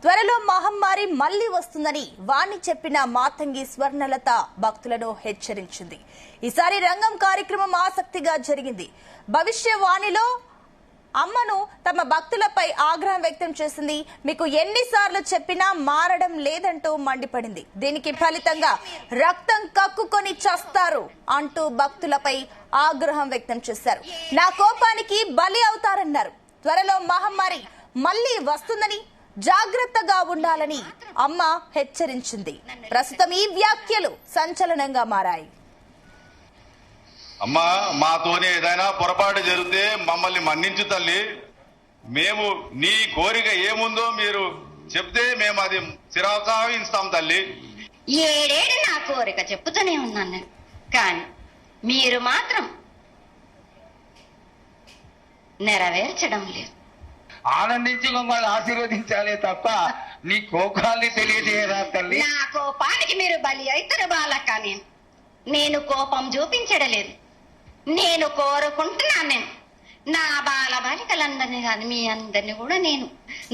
త్వరలో మహమ్మారి మళ్లీ వస్తుందని వాణి చెప్పిన మాతంగి స్వర్ణలత భక్తులను హెచ్చరించింది. ఈసారి రంగం కార్యక్రమం ఆసక్తిగా జరిగింది. భవిష్యవాణిలో అమ్మను తమ భక్తులపై ఆగ్రహం వ్యక్తం చేసింది. మీకు ఎన్నిసార్లు చెప్పినా మారడం లేదంటూ మండిపడింది. దీనికి ఫలితంగా రక్తం కక్కుకొని చస్తారు అంటూ భక్తులపై ఆగ్రహం వ్యక్తం చేశారు. నా కోపానికి బలి అవుతారన్నారు. త్వరలో మహమ్మారి మళ్లీ వస్తుందని జాగ్రత్తగా ఉండాలని అమ్మ హెచ్చరించింది. ప్రస్తుతం ఈ వ్యాఖ్యలు సంచలనంగా మారాయి. అమ్మా, మాతోనే ఏదైనా పొరపాటు జరిగితే మమ్మల్ని మన్నించు తల్లి. మేము నీ కోరిక ఏముందో మీరు చెప్తే మేము అది చిరకాయిస్తాం తల్లి. ఏడేడు నా కోరిక చెప్పుతూనే ఉన్నాను నేను, కానీ మీరు మాత్రం నెరవేర్చడం లేదు. ఆనందించి మమ్మల్ని ఆశీర్వదించాలే తప్ప నీ కోపాన్ని తెలియజేయరా తల్లి. నా కోపానికి మీరు బలి అవుతారు బాలక. నేను కోపం చూపించడలేదు. నేను కోరుకుంటున్నాను. నా బాల బాలికలందరినీ కాదు, మీ అందరినీ కూడా నేను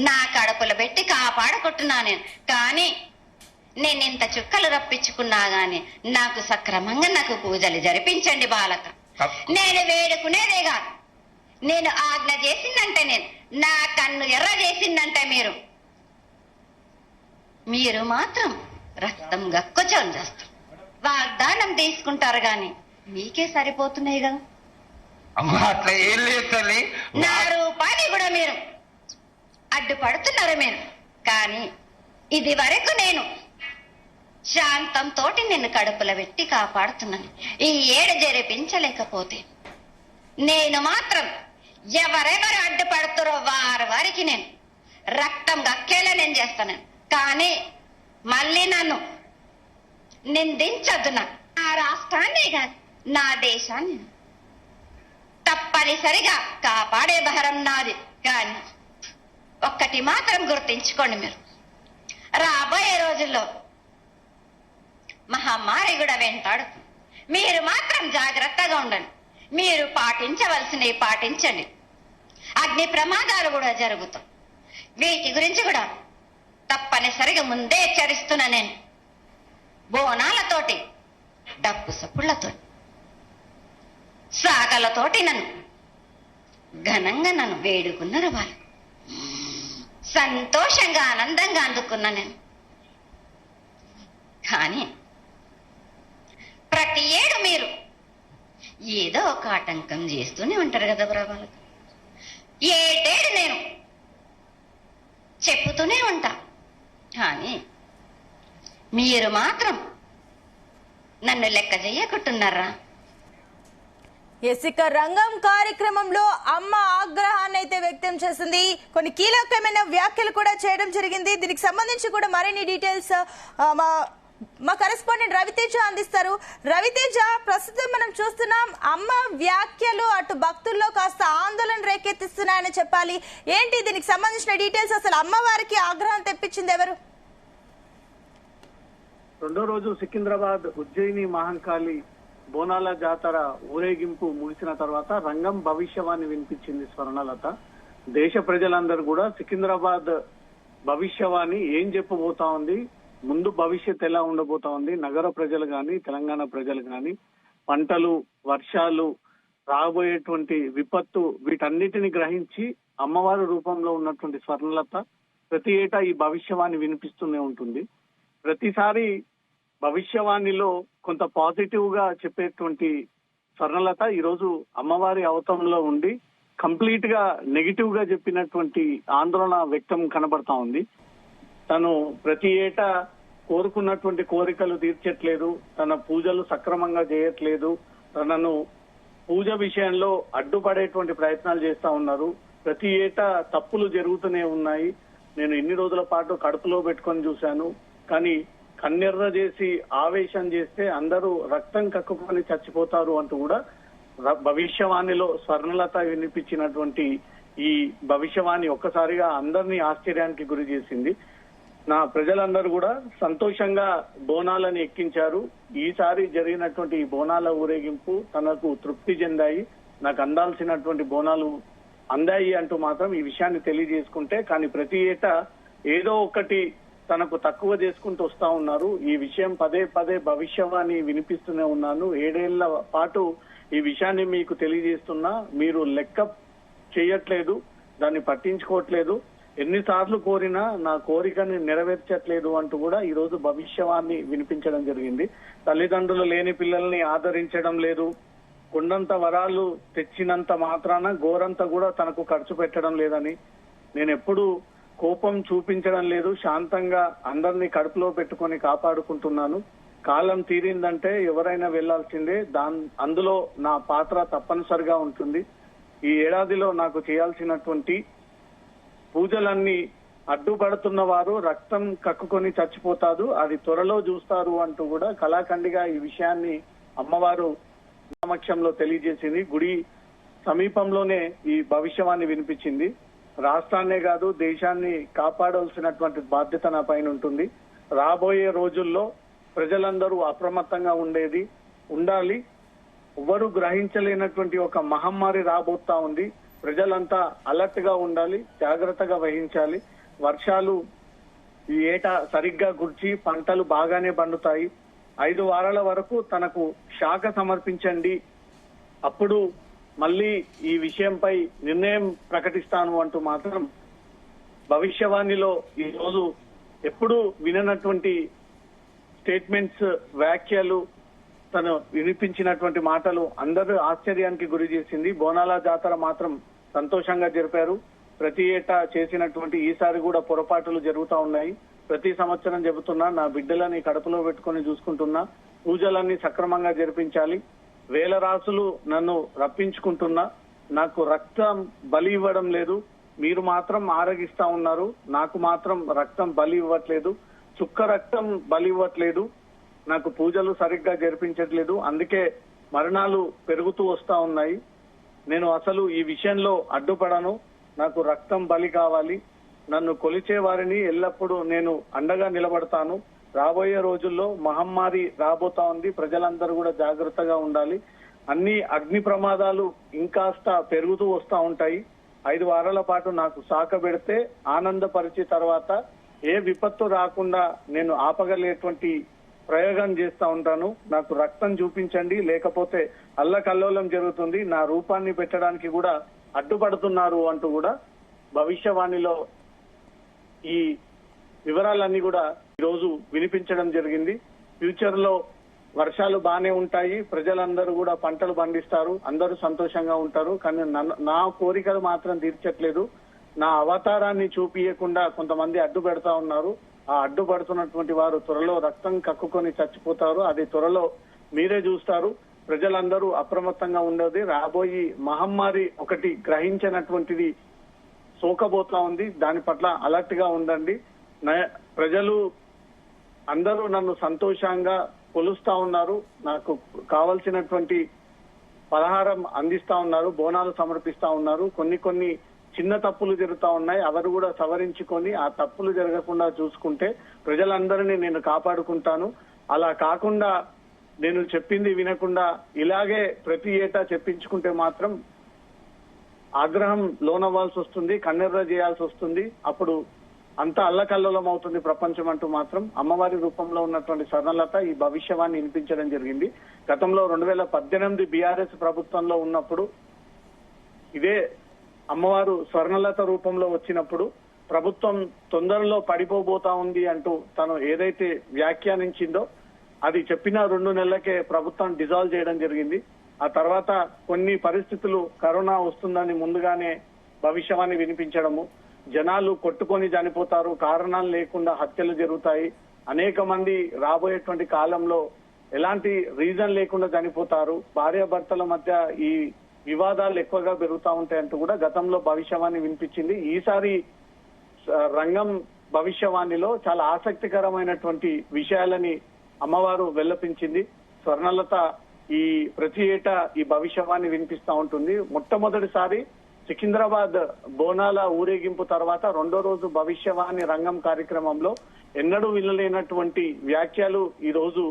నా కడుపులో పెట్టి కాపాడుకుంటున్నాను. కానీ నేను ఇంత చుక్కలు రప్పించుకున్నా గాని నాకు సక్రమంగా నాకు పూజలు జరిపించండి బాలక. నేను వేడుకునేదే కాదు, నేను ఆజ్ఞ చేసిందంటే, నేను నా కన్ను ఎర్ర చేసిందంటే మీరు మాత్రం రక్తం గక్కుచోని చేస్తారు. వాగ్దానం తీసుకుంటారు గాని మీకే సరిపోతున్నాయి కదా. అమ్మా, అట్లా ఏం లేదు తల్లి. నా రూపాన్ని కూడా మీరు అడ్డుపడుతున్నారు మీరు. కానీ ఇది వరకు నేను శాంతంతో నిన్ను కడుపులో పెట్టి కాపాడుతున్నాను. ఈ ఏడు జరిపించలేకపోతే నేను మాత్రం ఎవరెవరు అడ్డుపడుతారో వారికి నేను రక్తం గక్కేలా నేను చేస్తాను. కానీ మళ్ళీ నన్ను నిందించద్దు. నా రాష్ట్రాన్ని కాదు, నా దేశాన్ని తప్పనిసరిగా కాపాడే భారం నాది. కానీ ఒక్కటి మాత్రం గుర్తించుకోండి, మీరు రాబోయే రోజుల్లో మహమ్మారి కూడా వెంటాడు. మీరు మాత్రం జాగ్రత్తగా ఉండండి. మీరు పాటించవలసినవి పాటించండి. అగ్ని ప్రమాదాలు కూడా జరుగుతాయి. వీటి గురించి కూడా తప్పనిసరిగా ముందే హెచ్చరిస్తున్నా నేను. బోనాలతోటి, డప్పు సప్పుళ్లతో, సాగలతోటి ఘనంగా నన్ను వేడుకున్నారు వాళ్ళు. సంతోషంగా ఆనందంగా అందుకున్నా నేను. కానీ ప్రతి ఏడు మీరు ఏదో ఒక ఆటంకం చేస్తూనే ఉంటారు కదా బ్రాబాలకు. ఏటేడు నేను చెప్పుతూనే ఉంటా, కానీ మీరు మాత్రం నన్ను లెక్క చేయకుంటున్నారా? ఇక రంగం కార్యక్రమంలో అమ్మ ఆగ్రహాన్ని అయితే వ్యక్తం చేసింది. కొన్ని కీలకమైన వ్యాఖ్యలు కూడా చేయడం జరిగింది. దీనికి సంబంధించి కూడా మరిన్ని డీటెయిల్స్ మా కరెస్పాండెంట్ రవితేజ అందిస్తారు. రవితేజ, ప్రస్తుతం మనం చూస్తున్నాం అమ్మ వ్యాఖ్యలు అటు భక్తుల్లో కాస్త ఆందోళన రేకెత్తిస్తున్నాయని చెప్పాలి. ఏంటి దీనికి సంబంధించిన డీటెయిల్స్? అసలు అమ్మవారికి ఆగ్రహం తెప్పించింది ఎవరు? రెండో రోజు సికింద్రాబాద్ ఉజ్జయిని మహంకాళి బోనాల జాతర ఊరేగింపు ముగిసిన తర్వాత రంగం భవిష్యవాణి వినిపించింది స్వర్ణలత. దేశ ప్రజలందరూ కూడా సికింద్రాబాద్ భవిష్యవాణి ఏం చెప్పబోతా ఉంది, ముందు భవిష్యత్ ఎలా ఉండబోతా ఉంది, నగర ప్రజలు గాని తెలంగాణ ప్రజలు గాని, పంటలు, వర్షాలు, రాబోయేటువంటి విపత్తు, వీటన్నిటిని గ్రహించి అమ్మవారి రూపంలో ఉన్నటువంటి స్వర్ణలత ప్రతి ఏటా ఈ భవిష్యవాణి వినిపిస్తూనే ఉంటుంది. ప్రతిసారి భవిష్యవాణిలో కొంత పాజిటివ్ గా చెప్పేటువంటి స్వర్ణలత ఈరోజు అమ్మవారి అవతారంలో ఉండి కంప్లీట్ గా నెగిటివ్ గా చెప్పినటువంటి ఆందోళన వ్యక్తం కనబడతా ఉంది. తను ప్రతి ఏటా కోరుకున్నటువంటి కోరికలు తీర్చట్లేదు, తన పూజలు సక్రమంగా చేయట్లేదు, తనను పూజ విషయంలో అడ్డుపడేటువంటి ప్రయత్నాలు చేస్తా ఉన్నారు. ప్రతి ఏటా తప్పులు జరుగుతూనే ఉన్నాయి. నేను ఇన్ని రోజుల పాటు కడుపులో పెట్టుకొని చూశాను, కానీ కన్నెర్ర చేసి ఆవేశం చేస్తే అందరూ రక్తం కక్కుకొని చచ్చిపోతారు అంటూ కూడా భవిష్యవాణిలో స్వర్ణలత వినిపించినటువంటి ఈ భవిష్యవాణి ఒక్కసారిగా అందరినీ ఆశ్చర్యానికి గురి చేసింది. నా ప్రజలందరూ కూడా సంతోషంగా బోనాలని ఎక్కించారు. ఈసారి జరిగినటువంటి ఈ బోనాల ఊరేగింపు తనకు తృప్తి చెందాయి, నాకు అందాల్సినటువంటి బోనాలు అందాయి అంటూ మాత్రం ఈ విషయాన్ని తెలియజేసుకుంటే, కానీ ప్రతి ఏటా ఏదో ఒకటి తనకు తక్కువ చేసుకుంటూ వస్తా ఉన్నారు. ఈ విషయం పదే పదే భవిష్యవాణి వినిపిస్తూనే ఉన్నాను. 7 ఏళ్ల పాటు ఈ విషయాన్ని మీకు తెలియజేస్తున్నా, మీరు లెక్క చేయట్లేదు, దాన్ని పట్టించుకోవట్లేదు, ఎన్నిసార్లు కోరినా నా కోరికని నెరవేర్చట్లేదు అంటూ కూడా ఈ రోజు భవిష్యవాణి వినిపించడం జరిగింది. తల్లిదండ్రులు లేని పిల్లల్ని ఆదరించడం లేదు, కొండంత వరాలు తెచ్చినంత మాత్రాన గోరంత కూడా తనకు ఖర్చు పెట్టడం లేదని, నేను ఎప్పుడు కోపం చూపించడం లేదు, శాంతంగా అందరినీ కడుపులో పెట్టుకొని కాపాడుకుంటున్నాను. కాలం తీరిందంటే ఎవరైనా వెళ్లాల్సిందే, అందులో నా పాత్ర తప్పనిసరిగా ఉంటుంది. ఈ ఏడాదిలో నాకు చేయాల్సినటువంటి పూజలన్నీ అడ్డుపడుతున్న వారు రక్తం కక్కుకొని చచ్చిపోతారు, అది త్వరలో చూస్తారు అంటూ కూడా కళాఖండిగా ఈ విషయాన్ని అమ్మవారు సమక్షంలో తెలియజేసింది. గుడి సమీపంలోనే ఈ భవిష్యవాణి వినిపించింది. రాష్ట్రాన్నే కాదు దేశాన్ని కాపాడాల్సినటువంటి బాధ్యత నా పైన ఉంటుంది. రాబోయే రోజుల్లో ప్రజలందరూ అప్రమత్తంగా ఉండాలి. ఎవరు గ్రహించలేనటువంటి ఒక మహమ్మారి రాబోతా ఉంది. ప్రజలంతా అలర్ట్ గా ఉండాలి, జాగ్రత్తగా వహించాలి. వర్షాలు ఈ ఏటా సరిగ్గా గుర్చి పంటలు బాగానే పండుతాయి. 5 వారాల వరకు తనకు శాఖ సమర్పించండి, అప్పుడు మళ్ళీ ఈ విషయంపై నిర్ణయం ప్రకటిస్తాను అంటూ మాత్రం భవిష్యవాణిలో ఈ రోజు ఎప్పుడూ విననటువంటి స్టేట్మెంట్స్, వ్యాఖ్యలు, తను వినిపించినటువంటి మాటలు అందరూ ఆశ్చర్యానికి గురి చేసింది. బోనాల జాతర మాత్రం సంతోషంగా జరిపారు. ప్రతి ఏటా చేసినటువంటి ఈసారి కూడా పొరపాట్లు జరుగుతూ ఉన్నాయి. ప్రతి సంవత్సరం చెబుతున్నా, నా బిడ్డలని కడుపులో పెట్టుకుని చూసుకుంటున్నా, పూజలన్నీ సక్రమంగా జరిపించాలి. వేల రాసులు నన్ను రప్పించుకుంటున్నా, నాకు రక్తం బలి ఇవ్వడం లేదు, మీరు మాత్రం ఆరగిస్తా ఉన్నారు, నాకు మాత్రం రక్తం బలి ఇవ్వట్లేదు, చుక్క రక్తం బలి ఇవ్వట్లేదు, నాకు పూజలు సరిగ్గా జరిపించట్లేదు, అందుకే మరణాలు పెరుగుతూ వస్తా ఉన్నాయి. నేను అసలు ఈ విషయంలో అడ్డుపడను, నాకు రక్తం బలి కావాలి, నన్ను కొలిచే వారిని ఎల్లప్పుడూ నేను అండగా నిలబడతాను. రాబోయే రోజుల్లో మహమ్మారి రాబోతా ఉంది, ప్రజలందరూ కూడా జాగ్రత్తగా ఉండాలి. అన్ని అగ్ని ప్రమాదాలు ఇంకాస్త పెరుగుతూ వస్తా ఉంటాయి. 5 వారాల పాటు నాకు సాకబెడితే ఆనందపరిచి తర్వాత ఏ విపత్తు రాకుండా నేను ఆపగలేటువంటి ప్రయోగం చేస్తా ఉంటాను. నాకు రక్తం చూపించండి, లేకపోతే అల్లకల్లోలం జరుగుతుంది, నా రూపాన్ని పెట్టడానికి కూడా అడ్డుపడుతున్నారు అంటూ కూడా భవిష్యవాణిలో ఈ వివరాలన్నీ కూడా ఈరోజు వినిపించడం జరిగింది. ఫ్యూచర్ లో వర్షాలు బానే ఉంటాయి, ప్రజలందరూ కూడా పంటలు పండిస్తారు, అందరూ సంతోషంగా ఉంటారు. కానీ నా కోరికలు మాత్రం తీర్చట్లేదు. నా అవతారాన్ని చూపియకుండా కొంతమంది అడ్డు పెడతా ఉన్నారు. ఆ అడ్డుపడుతున్నటువంటి వారు త్వరలో రక్తం కక్కుకొని చచ్చిపోతారు, అది త్వరలో మీరే చూస్తారు. ప్రజలందరూ అప్రమత్తంగా ఉండేది. రాబోయే మహమ్మారి ఒకటి గ్రహించినటువంటిది సోకబోతా ఉంది, దాని పట్ల అలర్ట్ గా ఉండండి. ప్రజలు అందరూ నన్ను సంతోషంగా కొలుస్తా ఉన్నారు, నాకు కావలసినటువంటి పలహారం అందిస్తా ఉన్నారు, బోనాలు సమర్పిస్తా ఉన్నారు. కొన్ని చిన్న తప్పులు జరుగుతా ఉన్నాయి, అవరు కూడా సవరించుకొని ఆ తప్పులు జరగకుండా చూసుకుంటే ప్రజలందరినీ నేను కాపాడుకుంటాను. అలా కాకుండా నేను చెప్పింది వినకుండా ఇలాగే ప్రతి ఏటా చెప్పించుకుంటే మాత్రం ఆగ్రహం లోనవ్వాల్సి వస్తుంది, కన్నెర్ర చేయాల్సి వస్తుంది. అప్పుడు అంతా అల్లకల్లోలం అవుతుంది ప్రపంచం అంటూ మాత్రం అమ్మవారి రూపంలో ఉన్నటువంటి స్వర్ణలత ఈ భవిష్యవాణి వినిపించడం జరిగింది. గతంలో 2018 బీఆర్ఎస్ ప్రభుత్వంలో ఉన్నప్పుడు ఇదే అమ్మవారు స్వర్ణలత రూపంలో వచ్చినప్పుడు ప్రభుత్వం తొందరలో పడిపోబోతా ఉంది అంటూ తను ఏదైతే వ్యాఖ్యానించిందో అది చెప్పిన 2 నెలలకే ప్రభుత్వం డిజాల్వ్ చేయడం జరిగింది. ఆ తర్వాత కొన్ని పరిస్థితులు కరోనా వస్తుందని ముందుగానే భవిష్యవాణి వినిపించడము, జనాలు కొట్టుకొని చనిపోతారు, కారణాలు లేకుండా హత్యలు జరుగుతాయి, అనేక మంది రాబోయేటువంటి కాలంలో ఎలాంటి రీజన్ లేకుండా చనిపోతారు, భార్యాభర్తల మధ్య ఈ వివాదాలు ఎక్కువగా పెరుగుతూ ఉంటాయంటూ కూడా గతంలో భవిష్యవాణి వినిపించింది. ఈసారి రంగం భవిష్యవాణిలో చాలా ఆసక్తికరమైనటువంటి విషయాలని అమ్మవారు వెల్లపించింది. స్వర్ణలత ఈ ప్రతి ఏటా ఈ భవిష్యవాణి వినిపిస్తా ఉంటుంది. మొట్టమొదటిసారి సికింద్రాబాద్ బోనాల ఊరేగింపు తర్వాత 2వ రోజు భవిష్యవాణి రంగం కార్యక్రమంలో ఎన్నడూ వినలేనటువంటి వ్యాఖ్యలు ఈ రోజు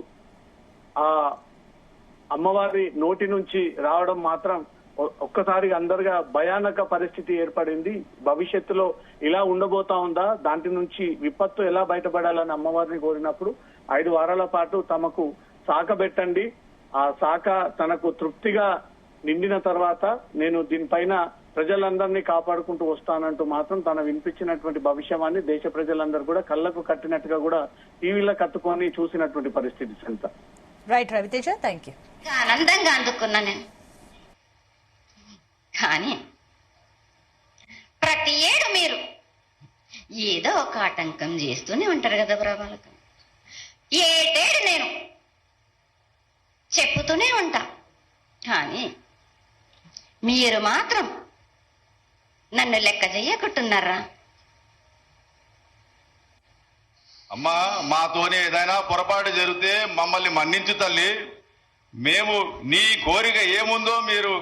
ఆ అమ్మవారి నోటి నుంచి రావడం మాత్రం ఒక్కసారి అందరుగా భయానక పరిస్థితి ఏర్పడింది. భవిష్యత్తులో ఇలా ఉండబోతా ఉందా, దాంట్ నుంచి విపత్తు ఎలా బయటపడాలని అమ్మవారిని కోరినప్పుడు 5 వారాల పాటు తమకు శాఖ పెట్టండి, ఆ శాఖ తనకు తృప్తిగా నిండిన తర్వాత నేను దీనిపైన ప్రజలందరినీ కాపాడుకుంటూ వస్తానంటూ మాత్రం తన వినిపించినటువంటి భవిష్యవాన్ని దేశ ప్రజలందరూ కూడా కళ్ళకు కట్టినట్టుగా కూడా టీవీలో కట్టుకొని చూసినటువంటి పరిస్థితి సంత. Right Raviteja, thank you. ఆనందంగా అందుకున్నా నేను. కానీ ప్రతి ఏడు మీరు ఏదో ఒక ఆటంకం చేస్తూనే ఉంటారు కదా ప్రభాలకు. ఏటేడు నేను చెప్పుతూనే ఉంటా, కానీ మీరు మాత్రం నన్ను లెక్క చెయ్యకుంటున్నారా? అమ్మా, మాతోనే ఏదైనా పొరపాటు జరిగితే మమ్మల్ని మన్నించు తల్లి. మేము నీ కోరిక ఏముందో మీరు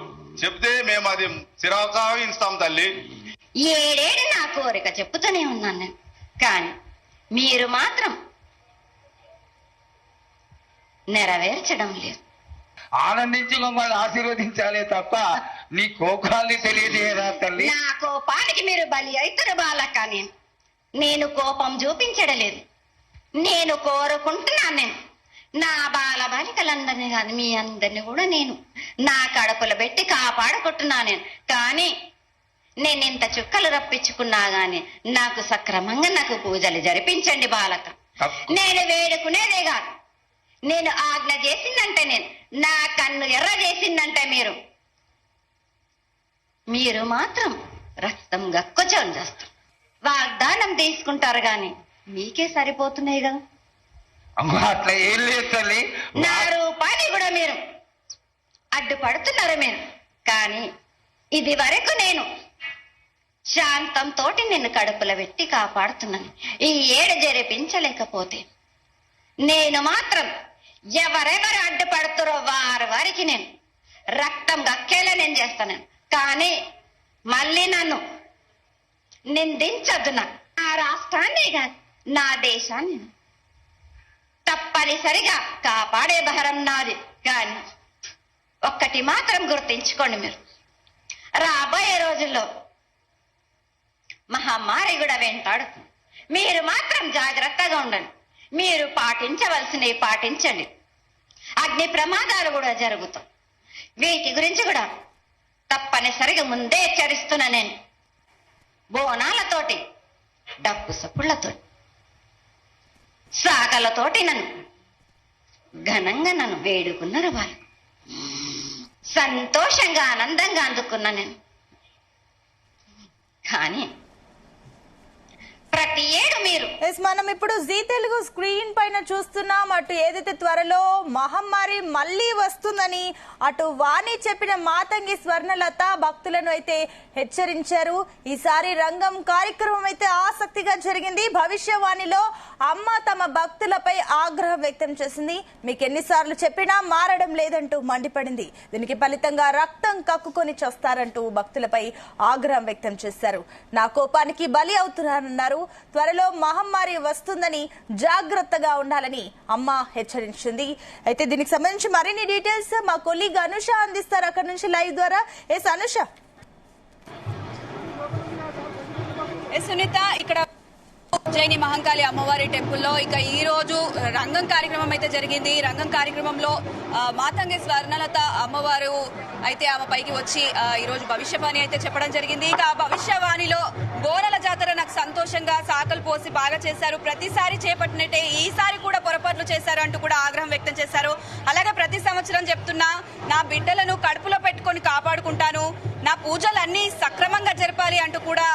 చెప్తే మేము అది చిరకావిస్తాం తల్లి. ఏడేడు నా కోరిక చెప్పుతూనే ఉన్నాను నేను, కానీ మీరు మాత్రం నెరవేర్చడం లేదు. ఆనందించి మమ్మల్ని ఆశీర్వదించాలే తప్ప నీ కోపాన్ని తెలియజేయరా తల్లి. నా కోపానికి మీరు బలి అవుతారు బాలక్క. నేను కోపం చూపించడలేదు, నేను కోరుకుంటున్నాను. నేను నా బాల బాలికలందరినీ కాదు, మీ అందరినీ కూడా నేను నా కడుపులో పెట్టి కాపాడుకుంటున్నాను నేను. కానీ నేను ఇంత చుక్కలు రప్పించుకున్నా గాని నాకు సక్రమంగా నాకు పూజలు జరిపించండి బాలక. నేను వేడుకునేదే కాదు, నేను ఆజ్ఞ చేసిందంటే, నేను నా కన్ను ఎర్ర చేసిందంటే మీరు మాత్రం రక్తం గక్కుచోని చేస్తారు, వాగ్దానం తీసుకుంటారు గాని మీకే సరిపోతున్నాయి కదా. అట్లా ఏం లేదు తల్లి. నా రూపాన్ని కూడా మీరు అడ్డుపడుతున్నారు మీరు. కానీ ఇది వరకు నేను శాంతంతో నిన్ను కడుపులో పెట్టి కాపాడుతున్నాను. ఈ ఏడు జరిపించలేకపోతే నేను మాత్రం ఎవరెవరు అడ్డుపడుతారో వారికి నేను రక్తం గక్కేలా నేను చేస్తాను. కానీ మళ్ళీ నన్ను నిందించద్దు. నా రాష్ట్రాన్ని కాదు, నా దేశాన్ని తప్పనిసరిగా కాపాడే భారం నాది. కానీ ఒక్కటి మాత్రం గుర్తించుకోండి, మీరు రాబోయే రోజుల్లో మహమ్మారి కూడా వెంటాడుతుంది. మీరు మాత్రం జాగ్రత్తగా ఉండండి. మీరు పాటించవలసినవి పాటించండి. అగ్ని ప్రమాదాలు కూడా జరుగుతాయి, వీటి గురించి కూడా తప్పనిసరిగా ముందే హెచ్చరిస్తున్నా నేను. బోనాలతోటి, డప్పు సప్పుళ్లతో, సాగలతోటి నన్ను ఘనంగా నన్ను వేడుకున్నారు వాళ్ళు. సంతోషంగా ఆనందంగా అందుకున్నా నేను. కానీ ప్రతి ఏడు మీరు మనం ఇప్పుడు జీ తెలుగు స్క్రీన్ పైన చూస్తున్నాం. అటు ఏదైతే త్వరలో మహమ్మారి మళ్లీ వస్తుందని అటు వాణి చెప్పిన మాతంగి స్వర్ణలత భక్తులను అయితే హెచ్చరించారు. ఈసారి రంగం కార్యక్రమం అయితే ఆసక్తిగా జరిగింది. భవిష్యవాణిలో అమ్మ తమ భక్తులపై ఆగ్రహం వ్యక్తం చేసింది. మీకు ఎన్నిసార్లు చెప్పినా మారడం లేదంటూ మండిపడింది. దీనికి ఫలితంగా రక్తం కక్కుకొని చస్తారంటూ భక్తులపై ఆగ్రహం వ్యక్తం చేశారు. నా కోపానికి బలి అవుతున్నారన్నారు. త్వరలో మహమ్మారి వస్తుందని జాగ్రత్తగా ఉండాలని అమ్మ హెచ్చరించింది. అయితే దీనికి సంబంధించి మరిన్ని డీటెయిల్స్ మా కొలీగ్ అనుష అందిస్తారు అక్కడి నుంచి లైవ్ ద్వారా. ఎస్ అనుష. సునీత, ఇక్కడ ఉజ్జయిని మహంకాళి అమ్మవారి టెంపుల్లో ఇక ఈ రోజు రంగం కార్యక్రమం అయితే జరిగింది. రంగం కార్యక్రమంలో మాతంగి స్వర్ణలత అమ్మవారు అయితే ఆమె పైకి వచ్చి ఈ రోజు భవిష్యవాణి అయితే చెప్పడం జరిగింది. ఇక ఆ భవిష్యవాణిలో బోనాల జాతర నాకు సంతోషంగా సాకలు పోసి బాగా చేశారు, ప్రతిసారి చేపట్టినట్టే ఈసారి కూడా పొరపాట్లు చేశారు అంటూ కూడా ఆగ్రహం వ్యక్తం చేశారు. అలాగే ప్రతి సంవత్సరం చెప్తున్నా, నా బిడ్డలను కడుపులో పెట్టుకొని కాపాడుకుంటాను, నా పూజలన్నీ సక్రమంగా జరపాలి అంటూ కూడా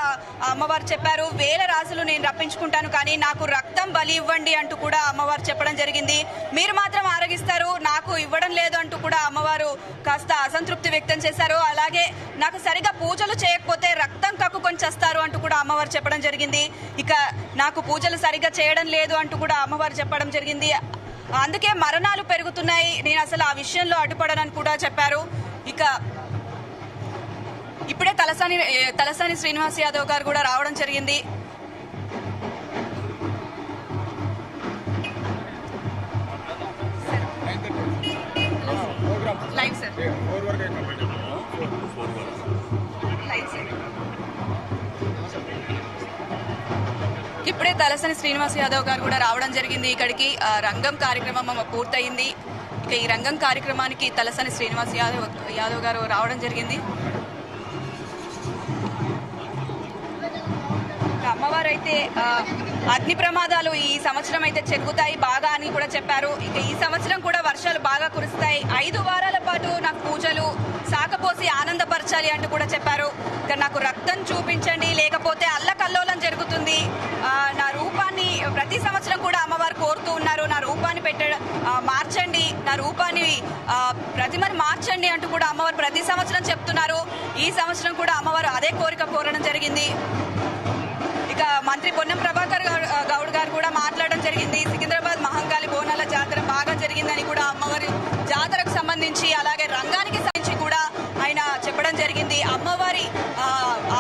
అమ్మవారు చెప్పారు. వేల రాజులు నేను రప్పించుకుంటాను, కానీ నాకు రక్తం బలి ఇవ్వండి అంటూ కూడా అమ్మవారు చెప్పడం జరిగింది. మీరు మాత్రం ఆరగిస్తారు, నాకు ఇవ్వడం లేదు అంటూ కూడా అమ్మవారు కాస్త అసంతృప్తి వ్యక్తం చేశారు. అలాగే నాకు సరిగా పూజలు చేయకపోతే రక్తం కక్కుకొని చేస్తారు అంటూ కూడా అమ్మవారు చెప్పడం జరిగింది. ఇక నాకు పూజలు సరిగా చేయడం లేదు అంటూ కూడా అమ్మవారు చెప్పడం జరిగింది. అందుకే మరణాలు పెరుగుతున్నాయి, నేను అసలు ఆ విషయంలో అడ్డుపడనని కూడా చెప్పారు. ఇక ఇప్పుడే తలసాని శ్రీనివాస్ యాదవ్ గారు కూడా రావడం జరిగింది. లైవ్ సార్ ఇప్పుడే తలసాని శ్రీనివాస్ యాదవ్ గారు కూడా రావడం జరిగింది ఇక్కడికి. రంగం కార్యక్రమం పూర్తయింది. ఇక ఈ రంగం కార్యక్రమానికి తలసాని శ్రీనివాస్ యాదవ్ గారు రావడం జరిగింది. అమ్మవారు అయితే అగ్ని ప్రమాదాలు ఈ సంవత్సరం అయితే జరుగుతాయి బాగా అని కూడా చెప్పారు. ఇక ఈ సంవత్సరం కూడా వర్షాలు బాగా కురుస్తాయి. 5 వారాల పాటు నాకు పూజలు సాకపోసి ఆనందపరచాలి అంటూ కూడా చెప్పారు. ఇక నాకు రక్తం చూపించండి, లేకపోతే అల్లకల్లోలం జరుగుతుంది. నా రూపాన్ని ప్రతి సంవత్సరం కూడా అమ్మవారు కోరుతూ ఉన్నారు. నా రూపాన్ని మార్చండి, నా రూపాన్ని ప్రతిమని మార్చండి అంటూ కూడా అమ్మవారు ప్రతి సంవత్సరం చెప్తున్నారు. ఈ సంవత్సరం కూడా అమ్మవారు అదే కోరిక కోరడం జరిగింది. ఇక మంత్రి పొన్నం ప్రభాకర్ గౌడ్ గారు కూడా మాట్లాడడం జరిగింది. సికింద్రాబాద్ మహంకాళి బోనాల జాతర బాగా జరిగిందని కూడా అమ్మవారి జాతరకు సంబంధించి అలాగే రంగానికి సంబంధించి కూడా ఆయన చెప్పడం జరిగింది. అమ్మవారి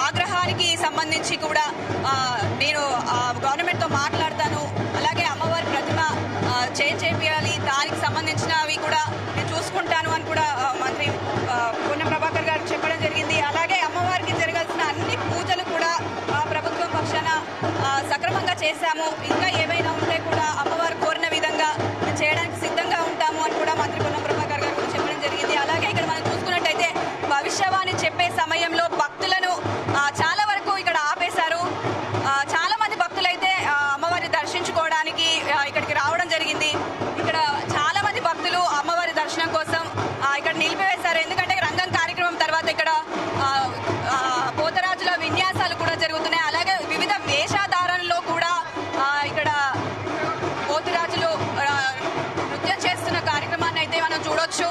ఆగ్రహానికి సంబంధించి కూడా నేను గవర్నమెంట్ తో మాట్లాడతాను, అలాగే అమ్మవారి ప్రతిమ చేంజ్ చేయాలి, దానికి సంబంధించినవి కూడా నేను చూసుకుంటాను అని కూడా మంత్రి పొన్నం ప్రభాకర్ గారు చెప్పడం జరిగింది. అలాగే అమ్మవారికి జరగాల్సిన అన్ని పూజలు కూడా ప్రభుత్వం పక్షాన సక్రమంగా చేశాము. ఇంకా ఏమైనా ఉంటే కూడా అమ్మవారు కోరిన విధంగా చేయడానికి సిద్ధంగా ఉంటాము అని కూడా మంత్రి పొన్నం ప్రభాకర్ గారు కూడా చెప్పడం జరిగింది. అలాగే ఇక్కడ మనం చూసుకున్నట్టయితే భవిష్యవాణి చెప్పే సమయంలో భక్తులను చాలా వరకు ఇక్కడ ఆపేశారు. చాలా మంది భక్తులైతే అమ్మవారిని దర్శించుకోవడానికి ఇక్కడికి రావడం జరిగింది. ఇక్కడ చాలా మంది భక్తులు అమ్మవారి దర్శనం కోసం ఇక్కడ నిలిపివేశారు. ఎందుకంటే రంగం కార్యక్రమం తర్వాత ఇక్కడ పోతరాజుల విన్యాసాలు కూడా జరుగుతున్నాయి. అలాగే వివిధ వేషధారణలో కూడా ఇక్కడ పోతురాజులు నృత్యం చేస్తున్న కార్యక్రమాన్ని అయితే మనం చూడొచ్చు.